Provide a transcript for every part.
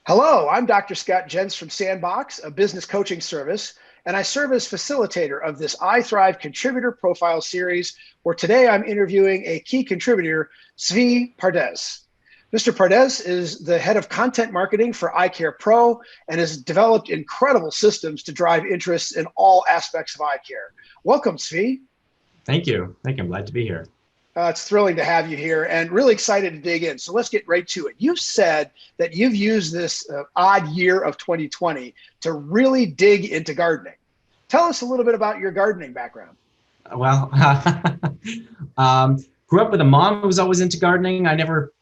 Hello, I'm Dr. Scott Jens from Sandbox, a business coaching service, and I serve as facilitator of this eyeTHRIVE contributor profile series, where today I'm interviewing a key contributor, Zvi Pardes. Mr. Pardes is the head of content marketing for EyeCare Pro and has developed incredible systems to drive interest in all aspects of eye care. Welcome, Zvi. Thank you. I'm glad to be here. It's thrilling to have you here and really excited to dig in. So let's get right to it. You've said that you've used this odd year of 2020 to really dig into gardening. Tell us a little bit about your gardening background. Well, grew up with a mom who was always into gardening. I never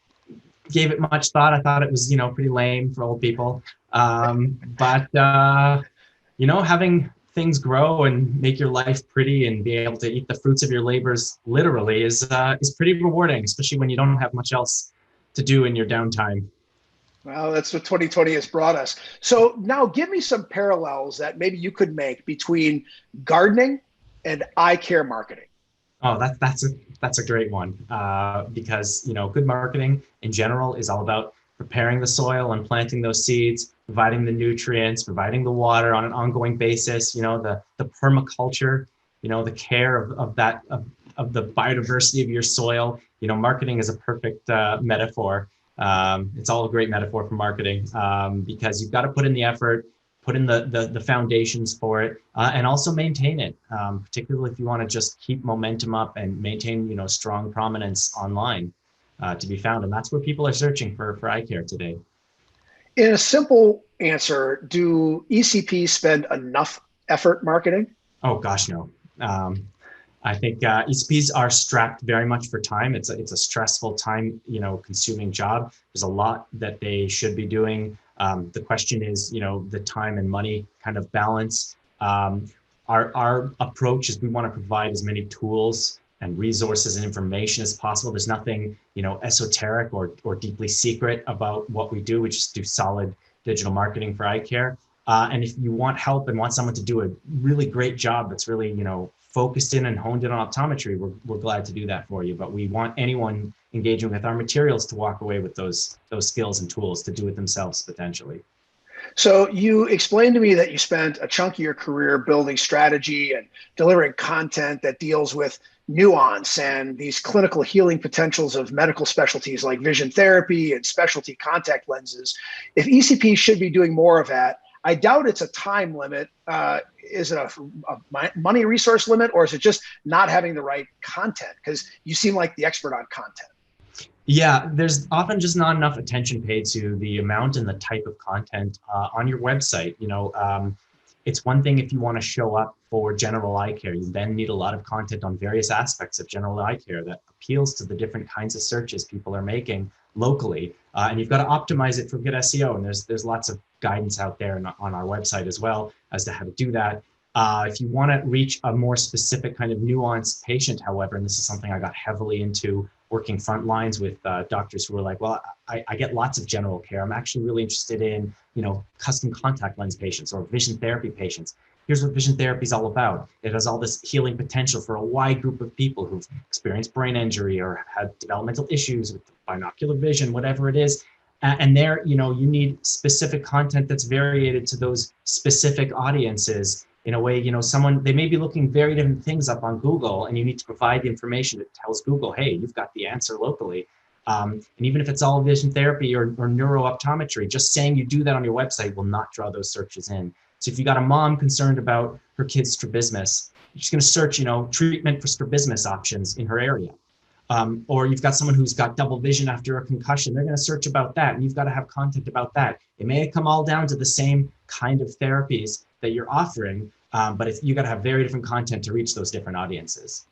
gave it much thought. I thought it was, pretty lame for old people. Having things grow and make your life pretty and be able to eat the fruits of your labors literally is pretty rewarding, especially when you don't have much else to do in your downtime. Well, that's what 2020 has brought us. So now give me some parallels that maybe you could make between gardening and eye care marketing. Oh, that's a great one because good marketing in general is all about preparing the soil and planting those seeds, providing the nutrients, providing the water on an ongoing basis. The permaculture, the care of the biodiversity of your soil. Marketing is a perfect metaphor. It's all a great metaphor for marketing because you've got to put in the effort, put in the foundations for it, and also maintain it, particularly if you want to just keep momentum up and maintain, strong prominence online to be found. And that's where people are searching for eye care today. In a simple answer, do ECPs spend enough effort marketing? Oh, gosh, no. I think ECPs are strapped very much for time. It's a stressful time, consuming job. There's a lot that they should be doing. The question is, the time and money kind of balance. Our approach is we want to provide as many tools and resources and information as possible. There's nothing, esoteric or deeply secret about what we do. We just do solid digital marketing for eye care. And if you want help and want someone to do a really great job that's really, focused in and honed in on optometry, we're glad to do that for you. But we want anyone engaging with our materials to walk away with those skills and tools to do it themselves potentially. So you explained to me that you spent a chunk of your career building strategy and delivering content that deals with nuance and these clinical healing potentials of medical specialties like vision therapy and specialty contact lenses. If ECP should be doing more of that, I doubt it's a time limit. Is it a money resource limit, or is it just not having the right content? Because you seem like the expert on content. Yeah, there's often just not enough attention paid to the amount and the type of content on your website. It's one thing if you want to show up for general eye care. You then need a lot of content on various aspects of general eye care that appeals to the different kinds of searches people are making locally. And you've got to optimize it for good SEO. And there's lots of guidance out there on our website as well as to how to do that. If you want to reach a more specific kind of nuanced patient, however, and this is something I got heavily into working front lines with doctors who were like, well, I get lots of general care. I'm actually really interested in, custom contact lens patients or vision therapy patients. Here's what vision therapy is all about. It has all this healing potential for a wide group of people who've experienced brain injury or had developmental issues with binocular vision, whatever it is. And there, you need specific content that's variated to those specific audiences in a way, they may be looking very different things up on Google, and you need to provide the information that tells Google, hey, you've got the answer locally. And even if it's all vision therapy or neurooptometry, just saying you do that on your website will not draw those searches in. So if you got a mom concerned about her kid's strabismus, she's going to search, treatment for strabismus options in her area. Or you've got someone who's got double vision after a concussion, they're going to search about that, and you've got to have content about that. It may come all down to the same kind of therapies that you're offering, but you got to have very different content to reach those different audiences.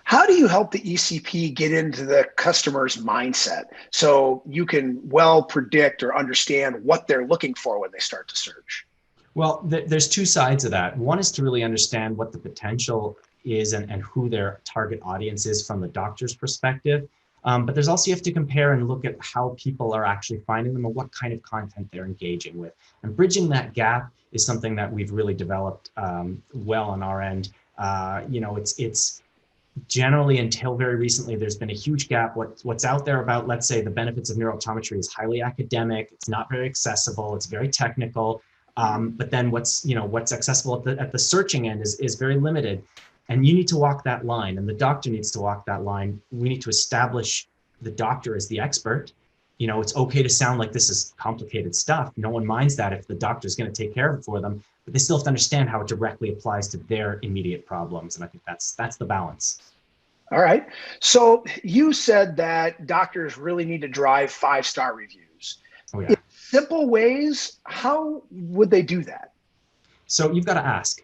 How do you help the ECP get into the customer's mindset so you can well predict or understand what they're looking for when they start to search? Well, there's two sides of that. One is to really understand what the potential is and who their target audience is from the doctor's perspective. But there's also, you have to compare and look at how people are actually finding them and what kind of content they're engaging with. And bridging that gap is something that we've really developed well on our end. generally, until very recently, there's been a huge gap. What's out there about, let's say, the benefits of neurooptometry is highly academic. It's not very accessible. It's very technical. But then what's accessible at the searching end is very limited. And you need to walk that line, and the doctor needs to walk that line. We need to establish the doctor as the expert. It's okay to sound like this is complicated stuff. No one minds that if the doctor is going to take care of it for them, but they still have to understand how it directly applies to their immediate problems. And I think that's the balance. All right. So you said that doctors really need to drive 5-star reviews. Oh, yeah. In simple ways, how would they do that? So you've got to ask.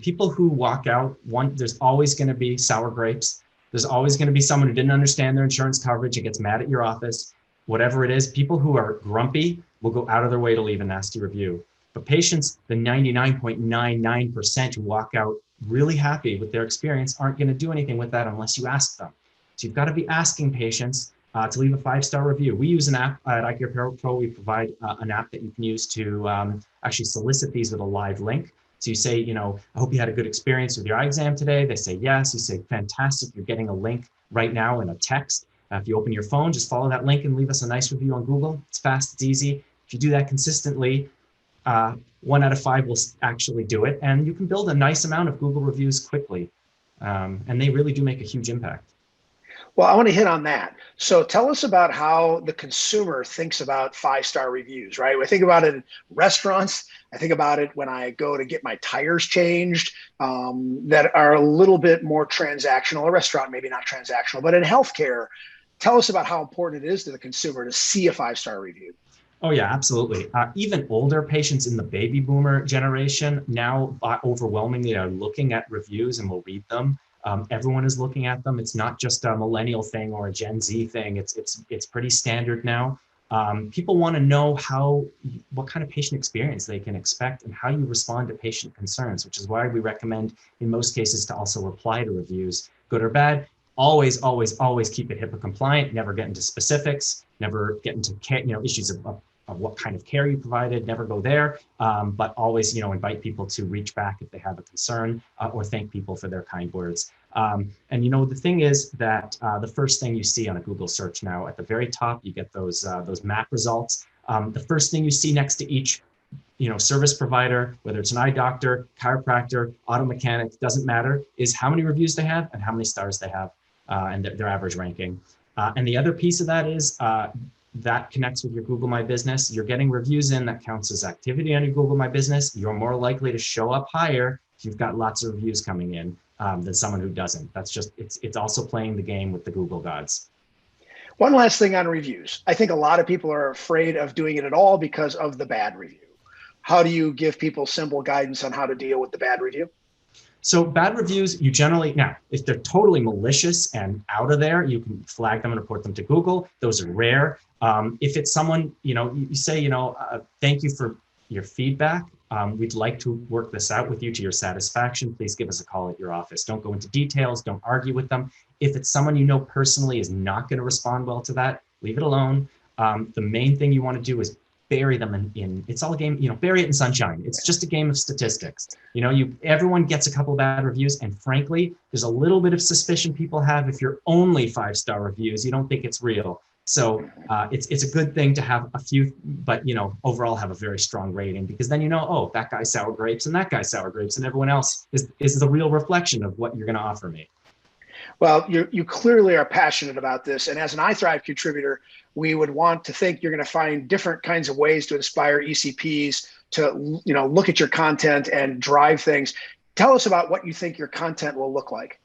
People who walk out, there's always going to be sour grapes. There's always going to be someone who didn't understand their insurance coverage and gets mad at your office. Whatever it is, people who are grumpy will go out of their way to leave a nasty review. But patients, the 99.99% who walk out really happy with their experience, aren't going to do anything with that unless you ask them. So you've got to be asking patients to leave a 5-star review. We use an app at eyeTHRIVE Pro. We provide an app that you can use to actually solicit these with a live link. So you say, I hope you had a good experience with your eye exam today. They say yes. You say, fantastic. You're getting a link right now in a text. If you open your phone, just follow that link and leave us a nice review on Google. It's fast, it's easy. If you do that consistently, 1 out of 5 will actually do it. And you can build a nice amount of Google reviews quickly. And they really do make a huge impact. Well, I want to hit on that. So tell us about how the consumer thinks about 5-star reviews, right? I think about it in restaurants. I think about it when I go to get my tires changed that are a little bit more transactional. A restaurant, maybe not transactional, but in healthcare, tell us about how important it is to the consumer to see a 5-star review. Oh, yeah, absolutely. Even older patients in the baby boomer generation now overwhelmingly are looking at reviews and will read them. Everyone is looking at them. It's not just a millennial thing or a Gen Z thing. It's pretty standard now. People want to know what kind of patient experience they can expect and how you respond to patient concerns, which is why we recommend in most cases to also reply to reviews, good or bad. Always, always, always keep it HIPAA compliant. Never get into specifics. Never get into issues of what kind of care you provided. Never go there. But always, invite people to reach back if they have a concern or thank people for their kind words. And the thing is that the first thing you see on a Google search now, at the very top, you get those map results. The first thing you see next to each service provider, whether it's an eye doctor, chiropractor, auto mechanic, doesn't matter, is how many reviews they have and how many stars they have and their average ranking. And the other piece of that is that connects with your Google My Business. You're getting reviews in, that counts as activity on your Google My Business. You're more likely to show up higher if you've got lots of reviews coming in than someone who doesn't. That's just, it's also playing the game with the Google gods. One last thing on reviews. I think a lot of people are afraid of doing it at all because of the bad review. How do you give people simple guidance on how to deal with the bad review? So bad reviews, you generally, now, if they're totally malicious and out of there, you can flag them and report them to Google. Those are rare. If it's someone, you say, thank you for your feedback. We'd like to work this out with you to your satisfaction. Please give us a call at your office. Don't go into details. Don't argue with them. If it's someone you know personally is not going to respond well to that, leave it alone. The main thing you want to do is bury them in it's all a game, bury it in sunshine. It's just a game of statistics. Everyone gets a couple of bad reviews, and frankly, there's a little bit of suspicion people have if you're only 5-star reviews, you don't think it's real. So it's a good thing to have a few, but overall have a very strong rating, because then oh, that guy's sour grapes and that guy's sour grapes, and everyone else is the real reflection of what you're going to offer me. Well, you clearly are passionate about this. And as an eyeTHRIVE contributor, we would want to think you're going to find different kinds of ways to inspire ECPs to, look at your content and drive things. Tell us about what you think your content will look like.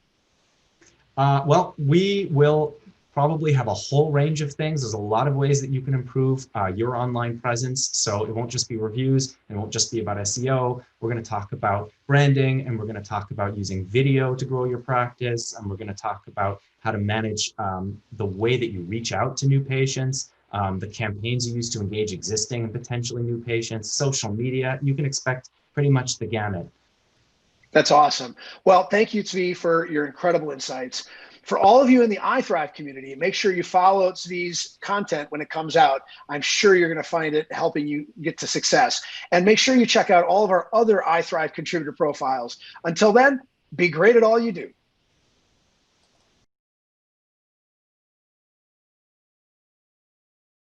Well, we will probably have a whole range of things. There's a lot of ways that you can improve your online presence. So it won't just be reviews, and it won't just be about SEO. We're going to talk about branding, and we're going to talk about using video to grow your practice. And we're going to talk about how to manage the way that you reach out to new patients, the campaigns you use to engage existing and potentially new patients, social media. You can expect pretty much the gamut. That's awesome. Well, thank you, Zvi, for your incredible insights. For all of you in the eyeTHRIVE community, make sure you follow Zvi's content when it comes out. I'm sure you're going to find it helping you get to success. And make sure you check out all of our other eyeTHRIVE contributor profiles. Until then, be great at all you do.